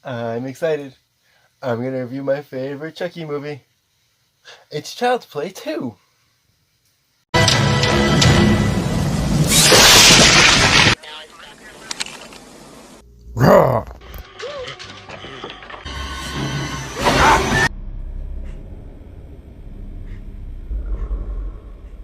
I'm excited. I'm going to review my favorite Chucky movie. It's Child's Play 2. Rawr!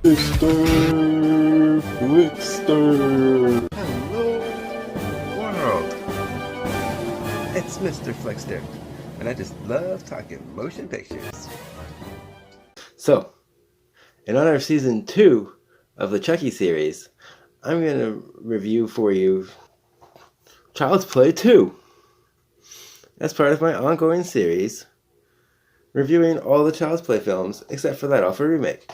Mr. Flickster! Hello, world! It's Mr. Flickster, and I just love talking motion pictures. So, in honor of season 2 of the Chucky series, I'm going to review for you Child's Play 2 as part of my ongoing series reviewing all the Child's Play films except for that awful remake.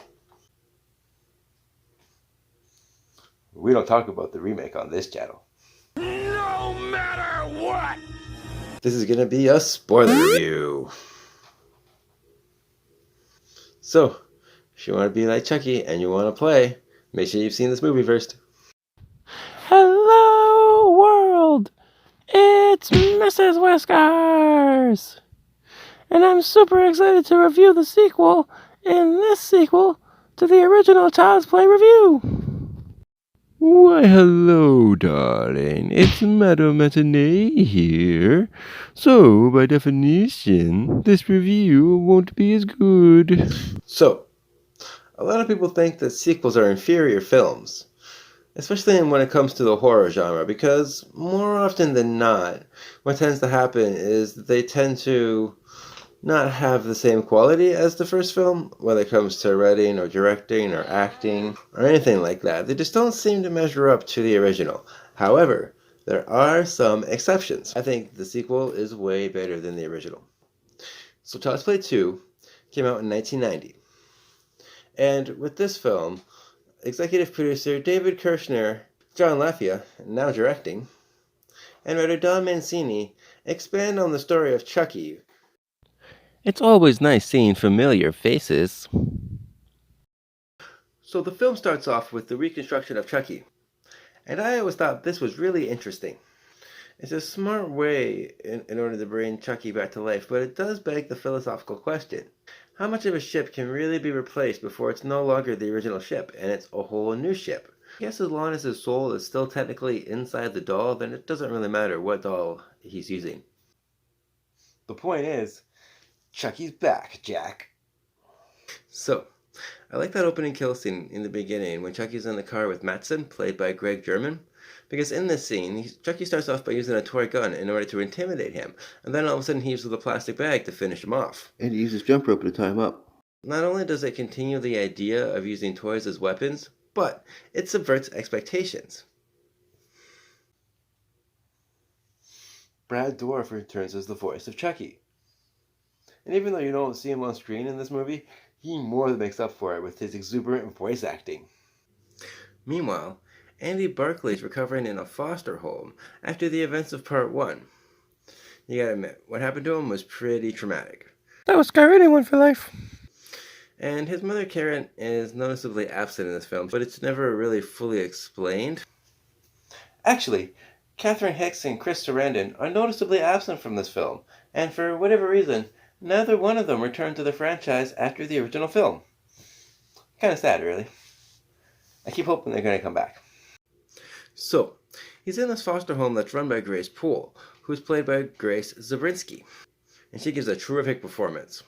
We don't talk about the remake on this channel. No matter what! This is going to be a spoiler review. So, if you want to be like Chucky and you want to play, make sure you've seen this movie first. Hello, world! It's Mrs. Whiskers! And I'm super excited to review the sequel in this sequel to the original Child's Play review. Why, hello, darling. It's Madame Matinee here. So, by definition, this review won't be as good. So, a lot of people think that sequels are inferior films, especially when it comes to the horror genre, because more often than not, what tends to happen is that they tend to not have the same quality as the first film, whether it comes to writing or directing or acting or anything like that. They just don't seem to measure up to the original. However, there are some exceptions. I think the sequel is way better than the original. So Child's Play 2 came out in 1990. And with this film, executive producer David Kirshner, John Lafia, now directing, and writer Don Mancini expand on the story of Chucky. It's always nice seeing familiar faces. So the film starts off with the reconstruction of Chucky. And I always thought this was really interesting. It's a smart way in order to bring Chucky back to life, but it does beg the philosophical question. How much of a ship can really be replaced before it's no longer the original ship and it's a whole new ship? I guess as long as his soul is still technically inside the doll, then it doesn't really matter what doll he's using. The point is, Chucky's back, Jack. So, I like that opening kill scene in the beginning when Chucky's in the car with Mattson, played by Greg German. Because in this scene, Chucky starts off by using a toy gun in order to intimidate him, and then all of a sudden he uses a plastic bag to finish him off. And he uses jump rope to tie him up. Not only does it continue the idea of using toys as weapons, but it subverts expectations. Brad Dourif returns as the voice of Chucky. And even though you don't see him on screen in this movie, he more than makes up for it with his exuberant voice acting. Meanwhile, Andy Barclay is recovering in a foster home after the events of Part 1. You gotta admit, what happened to him was pretty traumatic. That would scar anyone for life. And his mother Karen is noticeably absent in this film, but it's never really fully explained. Actually, Catherine Hicks and Chris Sarandon are noticeably absent from this film, and for whatever reason, neither one of them returned to the franchise after the original film. Kinda sad, really. I keep hoping they're gonna come back. So, he's in this foster home that's run by Grace Poole, who's played by Grace Zabriskie, and she gives a terrific performance.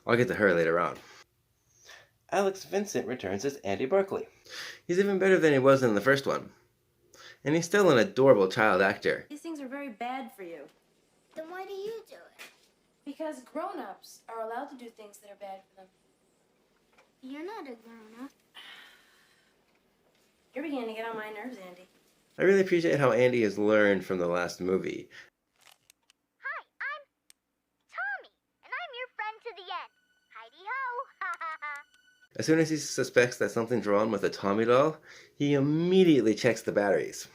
I'll get to her later on. Alex Vincent returns as Andy Barclay. He's even better than he was in the first one. And he's still an adorable child actor. These things are very bad for you. Then why do you do it? Because grown-ups are allowed to do things that are bad for them. You're not a grown-up. You're beginning to get on my nerves, Andy. I really appreciate how Andy has learned from the last movie. Hi, I'm Tommy, and I'm your friend to the end. Heidi-ho! As soon as he suspects that something's wrong with the Tommy doll, he immediately checks the batteries.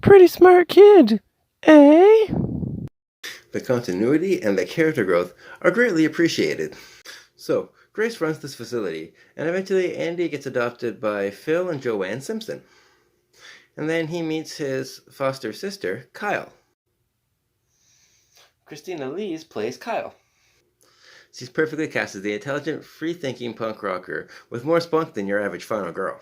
Pretty smart kid, eh? The continuity and the character growth are greatly appreciated. So, Grace runs this facility, and eventually Andy gets adopted by Phil and Joanne Simpson. And then he meets his foster sister, Kyle. Christina Lees plays Kyle. She's perfectly cast as the intelligent, free-thinking punk rocker with more spunk than your average final girl.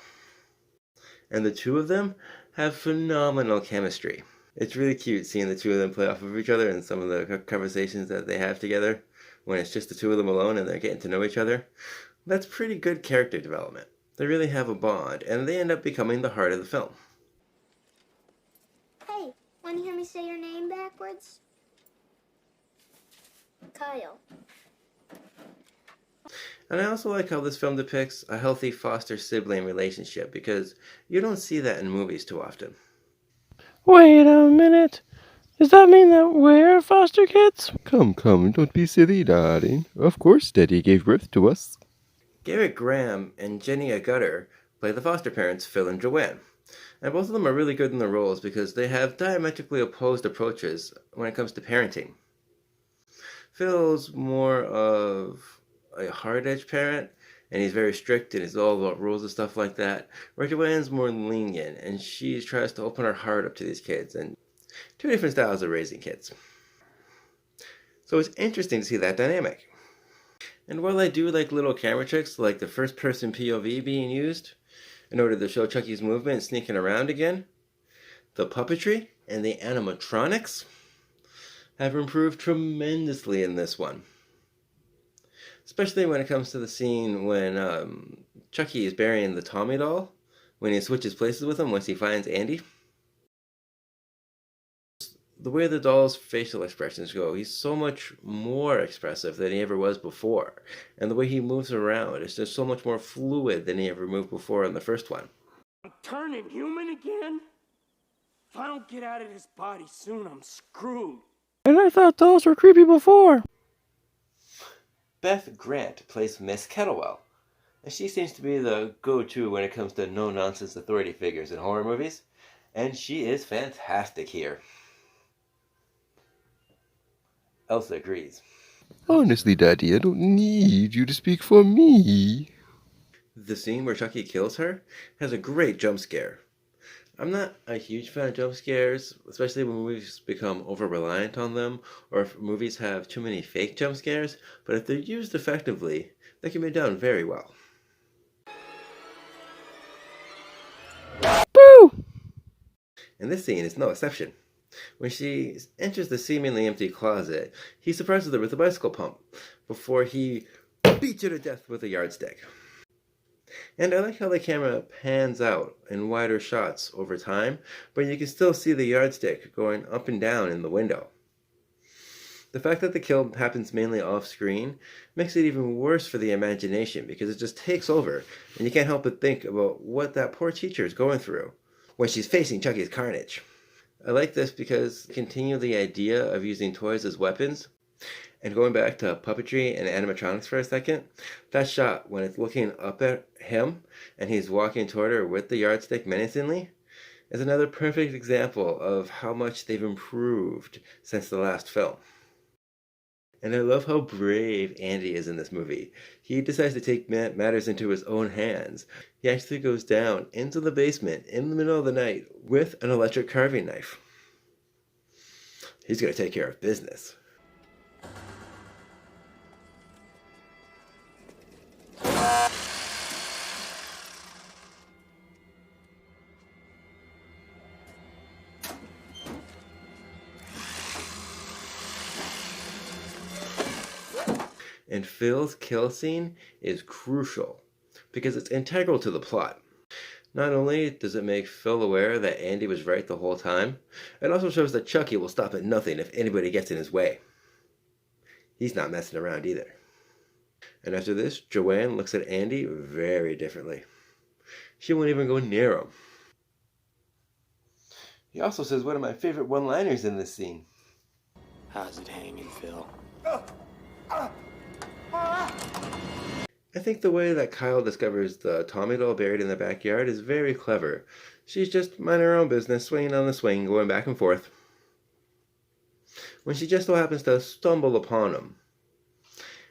And the two of them have phenomenal chemistry. It's really cute seeing the two of them play off of each other and some of the conversations that they have together when it's just the two of them alone and they're getting to know each other. That's pretty good character development. They really have a bond, and they end up becoming the heart of the film. Hey, want to hear me say your name backwards? Kyle. And I also like how this film depicts a healthy foster-sibling relationship, because you don't see that in movies too often. Wait a minute. Does that mean that we're foster kids? Come, don't be silly, darling. Of course Daddy gave birth to us. Garrett Graham and Jenny Agutter play the foster parents Phil and Joanne. And both of them are really good in their roles because they have diametrically opposed approaches when it comes to parenting. Phil's more of a hard-edged parent, and he's very strict and he's all about rules and stuff like that, where Joanne's more lenient and she tries to open her heart up to these kids, and two different styles of raising kids. So it's interesting to see that dynamic. And while I do like little camera tricks like the first-person POV being used in order to show Chucky's movement and sneaking around again, the puppetry and the animatronics have improved tremendously in this one. Especially when it comes to the scene when Chucky is burying the Tommy doll, when he switches places with him once he finds Andy. The way the doll's facial expressions go, he's so much more expressive than he ever was before. And the way he moves around is just so much more fluid than he ever moved before in the first one. I'm turning human again? If I don't get out of this body soon, I'm screwed. And I thought dolls were creepy before. Beth Grant plays Miss Kettlewell, and she seems to be the go-to when it comes to no-nonsense authority figures in horror movies, and she is fantastic here. Elsa agrees. Honestly, Daddy, I don't need you to speak for me. The scene where Chucky kills her has a great jump scare. I'm not a huge fan of jump scares, especially when movies become over-reliant on them, or if movies have too many fake jump scares, but if they're used effectively, they can be done very well. Boo! And this scene is no exception. When she enters the seemingly empty closet, he surprises her with a bicycle pump before he beats her to death with a yardstick. And I like how the camera pans out in wider shots over time, but you can still see the yardstick going up and down in the window. The fact that the kill happens mainly off screen makes it even worse for the imagination because it just takes over and you can't help but think about what that poor teacher is going through when she's facing Chucky's carnage. I like this because continue the idea of using toys as weapons. And going back to puppetry and animatronics for a second, that shot when it's looking up at him and he's walking toward her with the yardstick menacingly is another perfect example of how much they've improved since the last film. And I love how brave Andy is in this movie. He decides to take matters into his own hands. He actually goes down into the basement in the middle of the night with an electric carving knife. He's going to take care of business. And Phil's kill scene is crucial because it's integral to the plot. Not only does it make Phil aware that Andy was right the whole time, it also shows that Chucky will stop at nothing if anybody gets in his way. He's not messing around either. And after this, Joanne looks at Andy very differently. She won't even go near him. He also says one of my favorite one-liners in this scene. How's it hanging, Phil? I think the way that Kyle discovers the Tommy doll buried in the backyard is very clever. She's just minding her own business, swinging on the swing, going back and forth, when she just so happens to stumble upon him.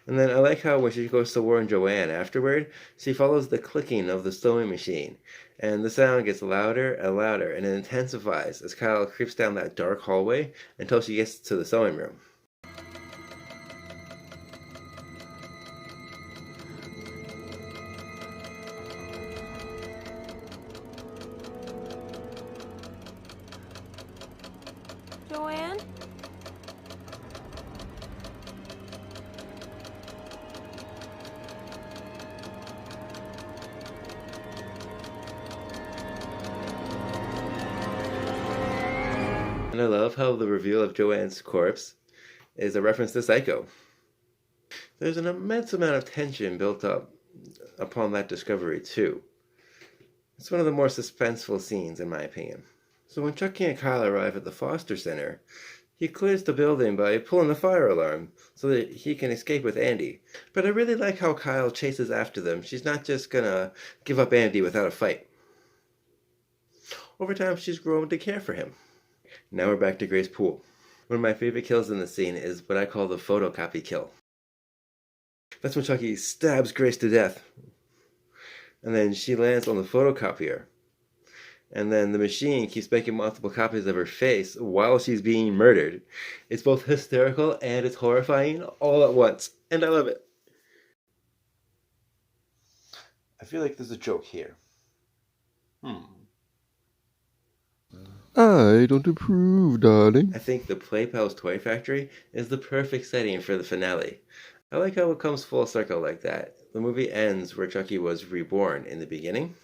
And then I like how when she goes to warn Joanne afterward, she follows the clicking of the sewing machine, and the sound gets louder and louder, and it intensifies as Kyle creeps down that dark hallway until she gets to the sewing room. Joanne? And I love how the reveal of Joanne's corpse is a reference to Psycho. There's an immense amount of tension built up upon that discovery, too. It's one of the more suspenseful scenes, in my opinion. So when Chucky and Kyle arrive at the foster center, he clears the building by pulling the fire alarm so that he can escape with Andy. But I really like how Kyle chases after them. She's not just gonna give up Andy without a fight. Over time, she's grown to care for him. Now we're back to Grace Poole. One of my favorite kills in the scene is what I call the photocopy kill. That's when Chucky stabs Grace to death. And then she lands on the photocopier. And then the machine keeps making multiple copies of her face while she's being murdered. It's both hysterical and it's horrifying all at once. And I love it. I feel like there's a joke here. I don't approve, darling. I think the Play Pals Toy Factory is the perfect setting for the finale. I like how it comes full circle like that. The movie ends where Chucky was reborn in the beginning.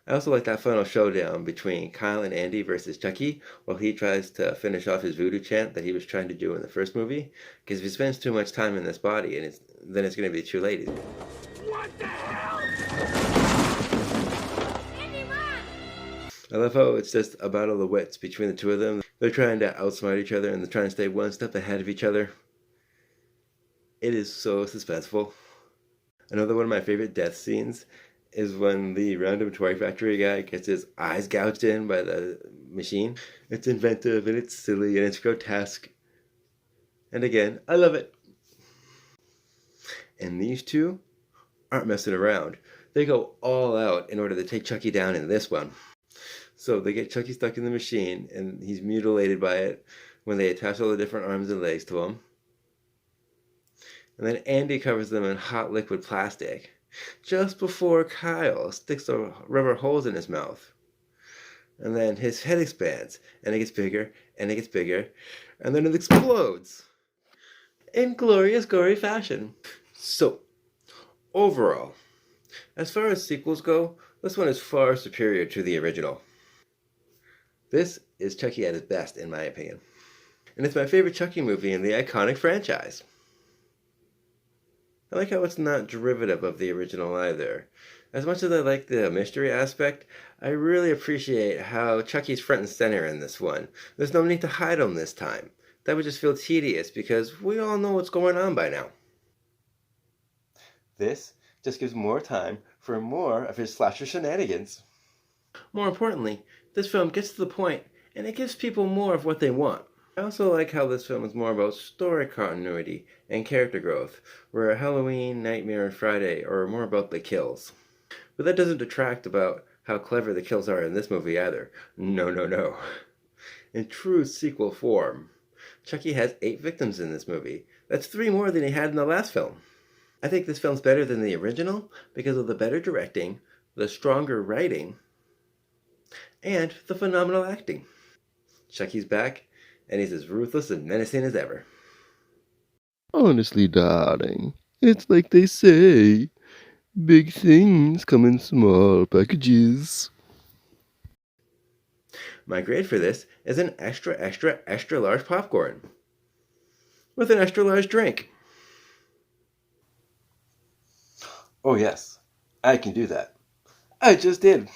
I also like that final showdown between Kyle and Andy versus Chucky while he tries to finish off his voodoo chant that he was trying to do in the first movie. Because if he spends too much time in this body, then it's going to be too late. What the hell? Andy, run! I love how it's just a battle of the wits between the two of them. They're trying to outsmart each other and they're trying to stay one step ahead of each other. It is so suspenseful. Another one of my favorite death scenes is when the random toy factory guy gets his eyes gouged in by the machine. It's inventive and it's silly and it's grotesque. And again, I love it. And these two aren't messing around. They go all out in order to take Chucky down in this one. So they get Chucky stuck in the machine and he's mutilated by it when they attach all the different arms and legs to him. And then Andy covers them in hot liquid plastic just before Kyle sticks the rubber holes in his mouth. And then his head expands and it gets bigger and it gets bigger and then it explodes in glorious, gory fashion. So, overall, as far as sequels go, this one is far superior to the original. This is Chucky at his best, in my opinion. And it's my favorite Chucky movie in the iconic franchise. I like how it's not derivative of the original either. As much as I like the mystery aspect, I really appreciate how Chucky's front and center in this one. There's no need to hide him this time. That would just feel tedious because we all know what's going on by now. This just gives more time for more of his slasher shenanigans. More importantly, this film gets to the point and it gives people more of what they want. I also like how this film is more about story continuity and character growth, where Halloween, Nightmare, and Friday are more about the kills. But that doesn't detract about how clever the kills are in this movie either. No, no, no. In true sequel form, Chucky has 8 victims in this movie. That's 3 more than he had in the last film. I think this film's better than the original because of the better directing, the stronger writing, and the phenomenal acting. Chucky's back, and he's as ruthless and menacing as ever. Honestly, darling, it's like they say, big things come in small packages. My grade for this is an extra, extra, extra large popcorn with an extra large drink. Oh yes, I can do that. I just did.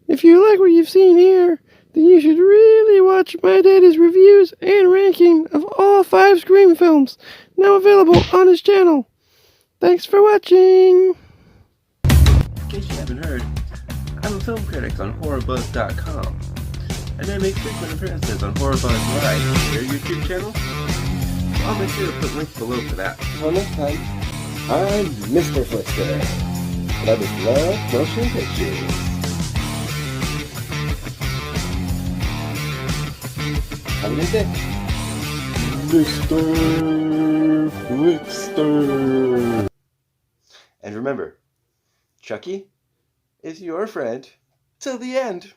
If you like what you've seen here, then you should really watch my daddy's reviews and ranking of all 5 Scream films, now available on his channel. Thanks for watching! In case you haven't heard, I'm a film critic on HorrorBuzz.com, and I make frequent appearances on HorrorBuzz Live, their YouTube channel. I'll make sure to put links below for that. Well, next time, I'm Mr. Flickster, and I just love motion pictures. Have a good day. Mr. Flickster. And remember, Chucky is your friend till the end.